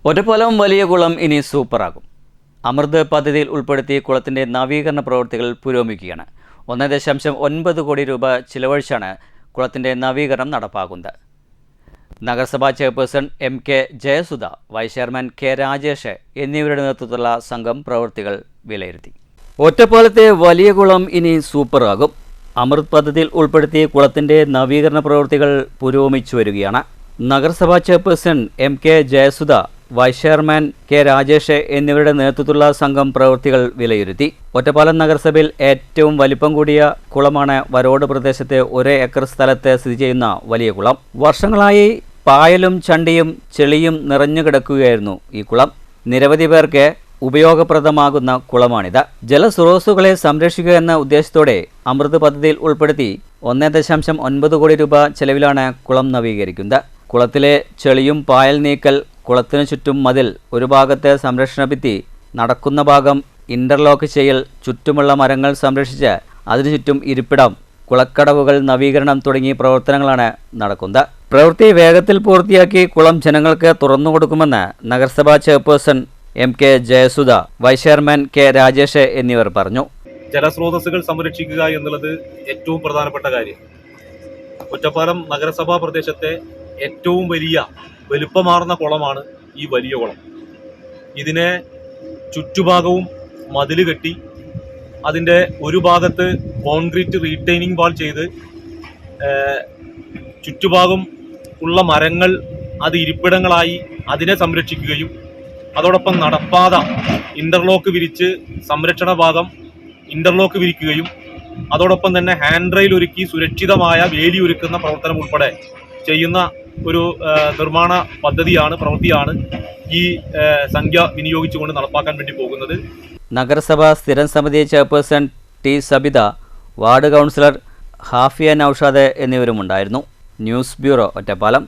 ഒറ്റപ്പാലം വലിയ കുളം ഇനി സൂപ്പറാകും. അമൃത് പദ്ധതിയിൽ ഉൾപ്പെടുത്തി കുളത്തിൻ്റെ നവീകരണ പ്രവൃത്തികൾ പുരോഗമിക്കുകയാണ്. 1.9 കോടി രൂപ ചിലവഴിച്ചാണ് കുളത്തിൻ്റെ നവീകരണം നടപ്പാക്കുന്നത്. നഗരസഭാ chairperson MK Jayasudha, vice chairman K Rajesh എന്നിവരുടെ നേതൃത്വത്തിലുള്ള സംഘം പ്രവൃത്തികൾ വിലയിരുത്തി. ഒറ്റപ്പാലത്തെ വലിയ കുളം ഇനി സൂപ്പറാകും. അമൃത് പദ്ധതിയിൽ ഉൾപ്പെടുത്തി കുളത്തിൻ്റെ നവീകരണ പ്രവൃത്തികൾ പുരോഗമിച്ചു വരികയാണ്. നഗരസഭാ chairperson MK Jayasudha, vice chairman K Rajesh എന്നിവരുടെ നേതൃത്വത്തിലുള്ള സംഘം പ്രവൃത്തികൾ വിലയിരുത്തി. ഒറ്റപ്പാലം നഗരസഭയിൽ ഏറ്റവും വലിപ്പം കൂടിയ കുളമാണ് വരോട് പ്രദേശത്തെ 1 ഏക്കർ സ്ഥലത്ത് സ്ഥിതി ചെയ്യുന്ന വലിയ കുളം. വർഷങ്ങളായി പായലും ചണ്ടിയും ചെളിയും നിറഞ്ഞു കിടക്കുകയായിരുന്നു ഈ കുളം. നിരവധി പേർക്ക് ഉപയോഗപ്രദമാകുന്ന കുളമാണിത്. ജലസ്രോതസ്സുകളെ സംരക്ഷിക്കുക എന്ന ഉദ്ദേശത്തോടെ അമൃത് പദ്ധതിയിൽ ഉൾപ്പെടുത്തി 1.9 കോടി രൂപ ചെലവിലാണ് കുളം നവീകരിക്കുന്നത്. കുളത്തിലെ ചെളിയും പായൽ നീക്കൽ, കുളത്തിനു ചുറ്റും മതിൽ, ഒരു ഭാഗത്തെ സംരക്ഷണ ഭിത്തി, നടക്കുന്ന ഭാഗം ഇന്റർലോക്ക് ചെയ്യൽ, ചുറ്റുമുള്ള മരങ്ങൾ സംരക്ഷിച്ച് അതിനു ചുറ്റും ഇരിപ്പിടം, കുളക്കടവുകൾ നവീകരണം തുടങ്ങിയ പ്രവർത്തനങ്ങളാണ് നടക്കുന്നത്. പ്രവൃത്തി വേഗത്തിൽ പൂർത്തിയാക്കി കുളം ജനങ്ങൾക്ക് തുറന്നു കൊടുക്കുമെന്ന് നഗരസഭാ chairperson MK Jayasudha, vice chairman K Rajesh എന്നിവർ പറഞ്ഞു. ജലസ്രോതസ്സുകൾ സംരക്ഷിക്കുക എന്നുള്ളത് ഏറ്റവും പ്രധാനപ്പെട്ട കാര്യം. ഒറ്റപ്പാലം നഗരസഭാ പ്രദേശത്തെ ഏറ്റവും വലിയ വലുപ്പമാർന്ന കുളമാണ് ഈ വലിയ കുളം. ഇതിനെ ചുറ്റുഭാഗവും മതിൽ കെട്ടി അതിൻ്റെ ഒരു ഭാഗത്ത് കോൺക്രീറ്റ് റീറ്റൈനിങ് വാൾ ചെയ്ത് ചുറ്റുഭാഗം ഉള്ള മരങ്ങൾ അത് ഇരിപ്പിടങ്ങളായി അതിനെ സംരക്ഷിക്കുകയും അതോടൊപ്പം നടപ്പാത ഇന്റർലോക്ക് വിരിച്ച് സംരക്ഷണ ഭാഗം ഇന്റർലോക്ക് വിരിക്കുകയും അതോടൊപ്പം തന്നെ ഹാൻഡ് റെയിൽ ഒരുക്കി സുരക്ഷിതമായ വേലി ഒരുക്കുന്ന പ്രവർത്തനം ഉൾപ്പെടെ ചെയ്യുന്ന ഒരു നിർമ്മാണ പ്രവൃത്തിയാണ് ഈ സംഖ്യ വിനിയോഗിച്ചുകൊണ്ട് നടപ്പാക്കാൻ വേണ്ടി പോകുന്നത്. നഗരസഭാ സ്ഥിരം സമിതി chairperson T Sabitha, ward councillor Hafia Naushad എന്നിവരുമുണ്ടായിരുന്നു. News bureau, Ottapalam.